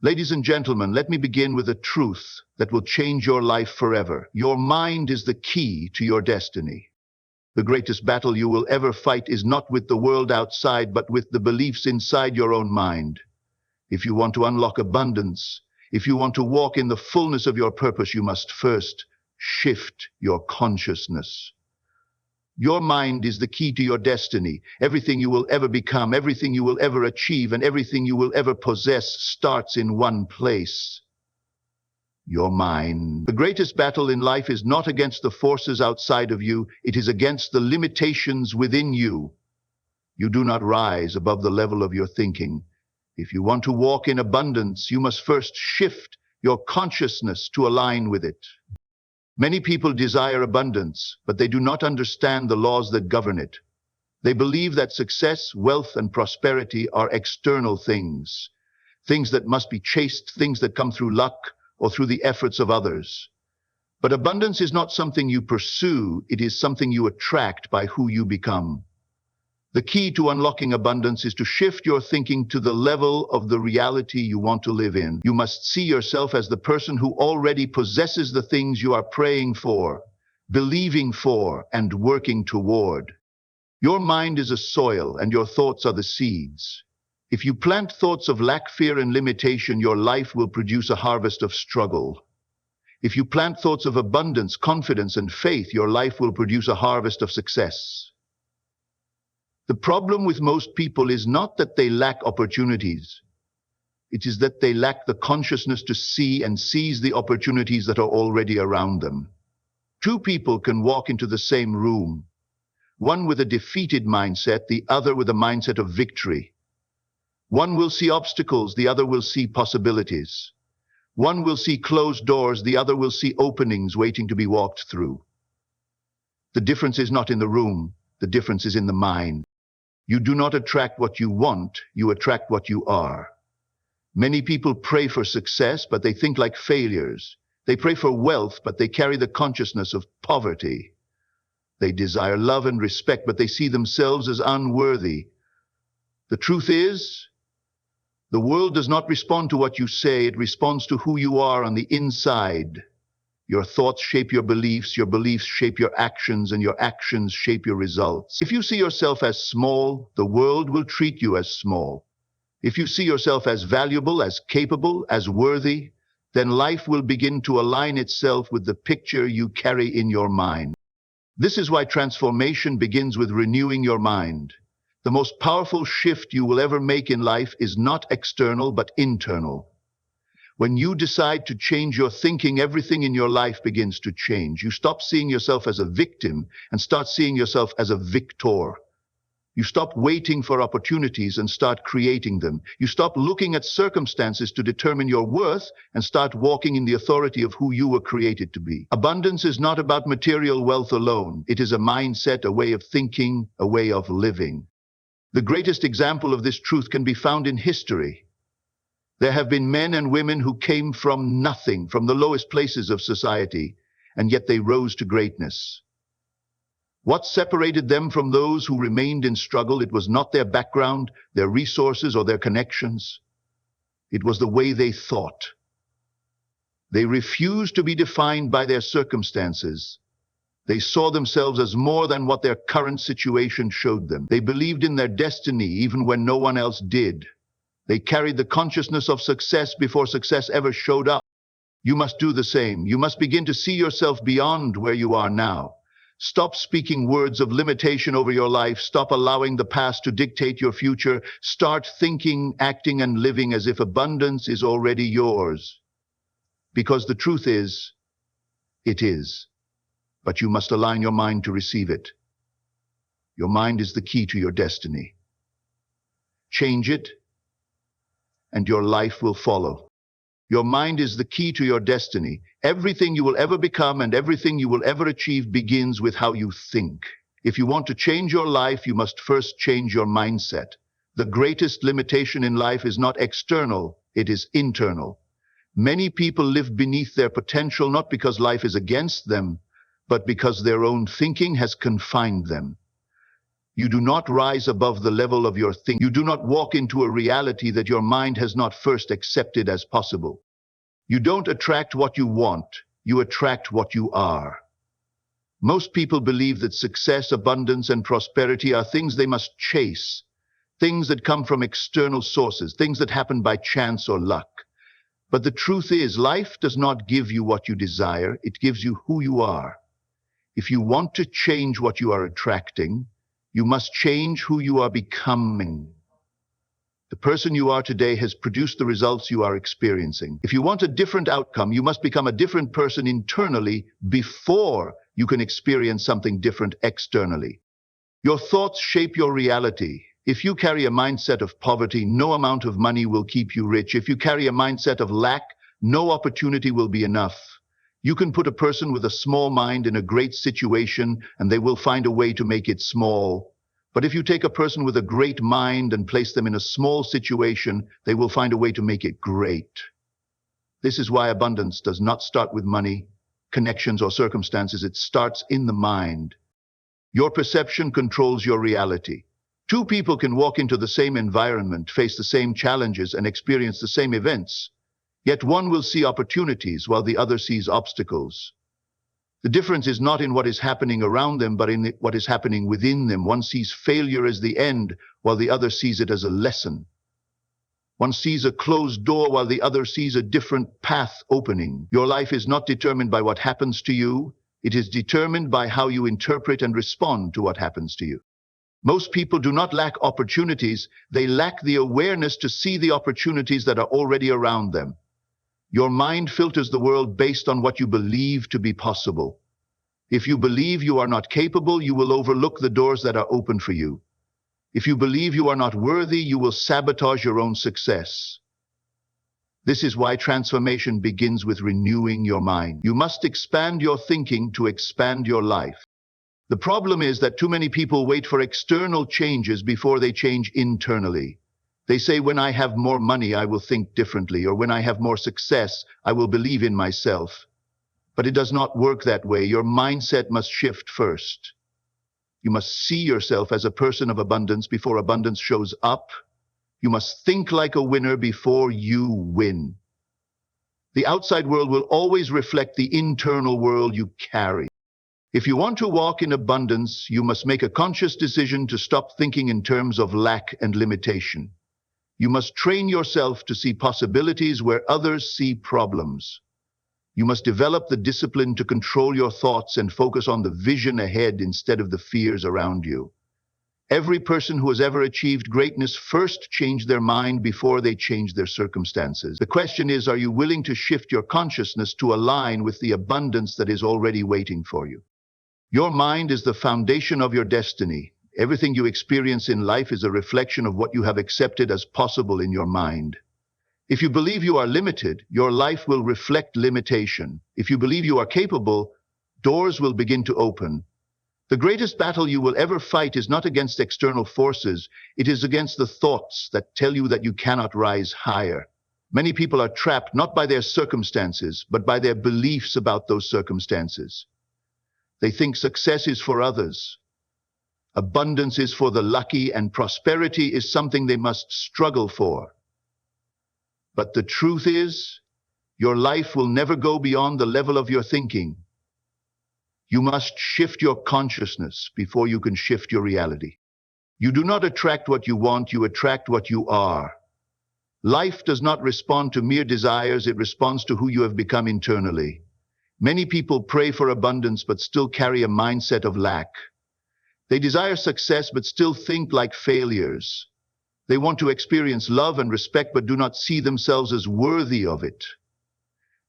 Ladies and gentlemen, let me begin with a truth that will change your life forever. Your mind is the key to your destiny. The greatest battle you will ever fight is not with the world outside, but with the beliefs inside your own mind. If you want to unlock abundance, if you want to walk in the fullness of your purpose, you must first shift your consciousness. Your mind is the key to your destiny. Everything you will ever become, everything you will ever achieve, and everything you will ever possess starts in one place: your mind. The greatest battle in life is not against the forces outside of you, it is against the limitations within you. You do not rise above the level of your thinking. If you want to walk in abundance, you must first shift your consciousness to align with it. Many people desire abundance, but they do not understand the laws that govern it. They believe that success, wealth, and prosperity are external things, things that must be chased, things that come through luck or through the efforts of others. But abundance is not something you pursue, it is something you attract by who you become. The key to unlocking abundance is to shift your thinking to the level of the reality you want to live in. You must see yourself as the person who already possesses the things you are praying for, believing for, and working toward. Your mind is a soil, and your thoughts are the seeds. If you plant thoughts of lack, fear, and limitation, your life will produce a harvest of struggle. If you plant thoughts of abundance, confidence, and faith, your life will produce a harvest of success. The problem with most people is not that they lack opportunities. It is that they lack the consciousness to see and seize the opportunities that are already around them. Two people can walk into the same room, one with a defeated mindset, the other with a mindset of victory. One will see obstacles, the other will see possibilities. One will see closed doors, the other will see openings waiting to be walked through. The difference is not in the room, the difference is in the mind. You do not attract what you want, you attract what you are. Many people pray for success, but they think like failures. They pray for wealth, but they carry the consciousness of poverty. They desire love and respect, but they see themselves as unworthy. The truth is, the world does not respond to what you say, it responds to who you are on the inside. Your thoughts shape your beliefs shape your actions, and your actions shape your results. If you see yourself as small, the world will treat you as small. If you see yourself as valuable, as capable, as worthy, then life will begin to align itself with the picture you carry in your mind. This is why transformation begins with renewing your mind. The most powerful shift you will ever make in life is not external, but internal. When you decide to change your thinking, everything in your life begins to change. You stop seeing yourself as a victim and start seeing yourself as a victor. You stop waiting for opportunities and start creating them. You stop looking at circumstances to determine your worth and start walking in the authority of who you were created to be. Abundance is not about material wealth alone. It is a mindset, a way of thinking, a way of living. The greatest example of this truth can be found in history. There have been men and women who came from nothing, from the lowest places of society, and yet they rose to greatness. What separated them from those who remained in struggle? It was not their background, their resources, or their connections. It was the way they thought. They refused to be defined by their circumstances. They saw themselves as more than what their current situation showed them. They believed in their destiny even when no one else did. They carried the consciousness of success before success ever showed up. You must do the same. You must begin to see yourself beyond where you are now. Stop speaking words of limitation over your life. Stop allowing the past to dictate your future. Start thinking, acting, and living as if abundance is already yours. Because the truth is, it is. But you must align your mind to receive it. Your mind is the key to your destiny. Change it, and your life will follow. Your mind is the key to your destiny. Everything you will ever become and everything you will ever achieve begins with how you think. If you want to change your life, you must first change your mindset. The greatest limitation in life is not external, it is internal. Many people live beneath their potential not because life is against them, but because their own thinking has confined them. You do not rise above the level of your thinking. You do not walk into a reality that your mind has not first accepted as possible. You don't attract what you want, you attract what you are. Most people believe that success, abundance, and prosperity are things they must chase, things that come from external sources, things that happen by chance or luck. But the truth is, life does not give you what you desire, it gives you who you are. If you want to change what you are attracting, you must change who you are becoming. The person you are today has produced the results you are experiencing. If you want a different outcome, you must become a different person internally before you can experience something different externally. Your thoughts shape your reality. If you carry a mindset of poverty, no amount of money will keep you rich. If you carry a mindset of lack, no opportunity will be enough. You can put a person with a small mind in a great situation, and they will find a way to make it small. But if you take a person with a great mind and place them in a small situation, they will find a way to make it great. This is why abundance does not start with money, connections, or circumstances. It starts in the mind. Your perception controls your reality. Two people can walk into the same environment, face the same challenges, and experience the same events. Yet one will see opportunities while the other sees obstacles. The difference is not in what is happening around them, but in what is happening within them. One sees failure as the end, while the other sees it as a lesson. One sees a closed door, while the other sees a different path opening. Your life is not determined by what happens to you. It is determined by how you interpret and respond to what happens to you. Most people do not lack opportunities. They lack the awareness to see the opportunities that are already around them. Your mind filters the world based on what you believe to be possible. If you believe you are not capable, you will overlook the doors that are open for you. If you believe you are not worthy, you will sabotage your own success. This is why transformation begins with renewing your mind. You must expand your thinking to expand your life. The problem is that too many people wait for external changes before they change internally. They say, when I have more money, I will think differently, or when I have more success, I will believe in myself. But it does not work that way. Your mindset must shift first. You must see yourself as a person of abundance before abundance shows up. You must think like a winner before you win. The outside world will always reflect the internal world you carry. If you want to walk in abundance, you must make a conscious decision to stop thinking in terms of lack and limitation. You must train yourself to see possibilities where others see problems. You must develop the discipline to control your thoughts and focus on the vision ahead instead of the fears around you. Every person who has ever achieved greatness first changed their mind before they changed their circumstances. The question is, are you willing to shift your consciousness to align with the abundance that is already waiting for you? Your mind is the foundation of your destiny. Everything you experience in life is a reflection of what you have accepted as possible in your mind. If you believe you are limited, your life will reflect limitation. If you believe you are capable, doors will begin to open. The greatest battle you will ever fight is not against external forces. It is against the thoughts that tell you that you cannot rise higher. Many people are trapped not by their circumstances, but by their beliefs about those circumstances. They think success is for others. Abundance is for the lucky, and prosperity is something they must struggle for. But the truth is, your life will never go beyond the level of your thinking. You must shift your consciousness before you can shift your reality. You do not attract what you want, you attract what you are. Life does not respond to mere desires, it responds to who you have become internally. Many people pray for abundance but still carry a mindset of lack. They desire success but still think like failures. They want to experience love and respect but do not see themselves as worthy of it.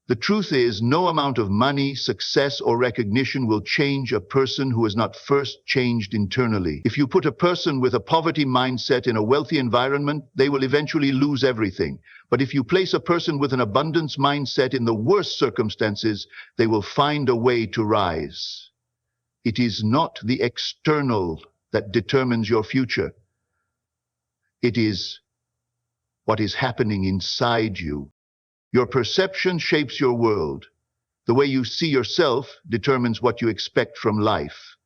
The truth is, no amount of money, success, or recognition will change a person who has not first changed internally. If you put a person with a poverty mindset in a wealthy environment, they will eventually lose everything. But if you place a person with an abundance mindset in the worst circumstances, they will find a way to rise. It is not the external that determines your future. It is what is happening inside you. Your perception shapes your world. The way you see yourself determines what you expect from life.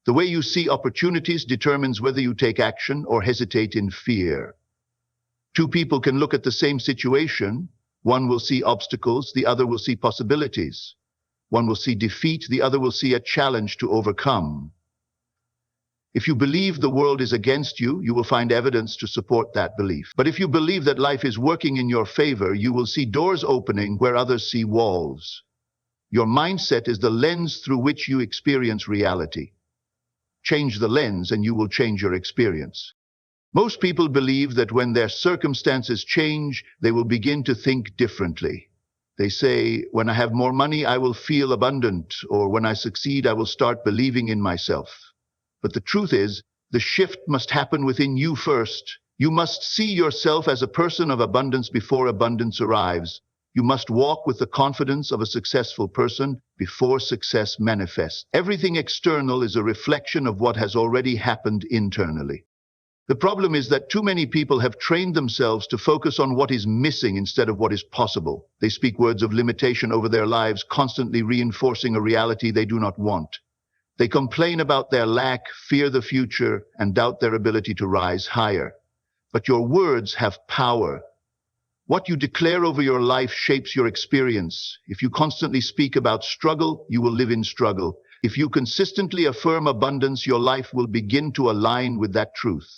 The way you see opportunities determines whether you take action or hesitate in fear. Two people can look at the same situation. One will see obstacles, the other will see possibilities. One will see defeat, the other will see a challenge to overcome. If you believe the world is against you, you will find evidence to support that belief. But if you believe that life is working in your favor, you will see doors opening where others see walls. Your mindset is the lens through which you experience reality. Change the lens and you will change your experience. Most people believe that when their circumstances change, they will begin to think differently. They say, when I have more money, I will feel abundant, or when I succeed, I will start believing in myself. But the truth is, the shift must happen within you first. You must see yourself as a person of abundance before abundance arrives. You must walk with the confidence of a successful person before success manifests. Everything external is a reflection of what has already happened internally. The problem is that too many people have trained themselves to focus on what is missing instead of what is possible. They speak words of limitation over their lives, constantly reinforcing a reality they do not want. They complain about their lack, fear the future, and doubt their ability to rise higher. But your words have power. What you declare over your life shapes your experience. If you constantly speak about struggle, you will live in struggle. If you consistently affirm abundance, your life will begin to align with that truth.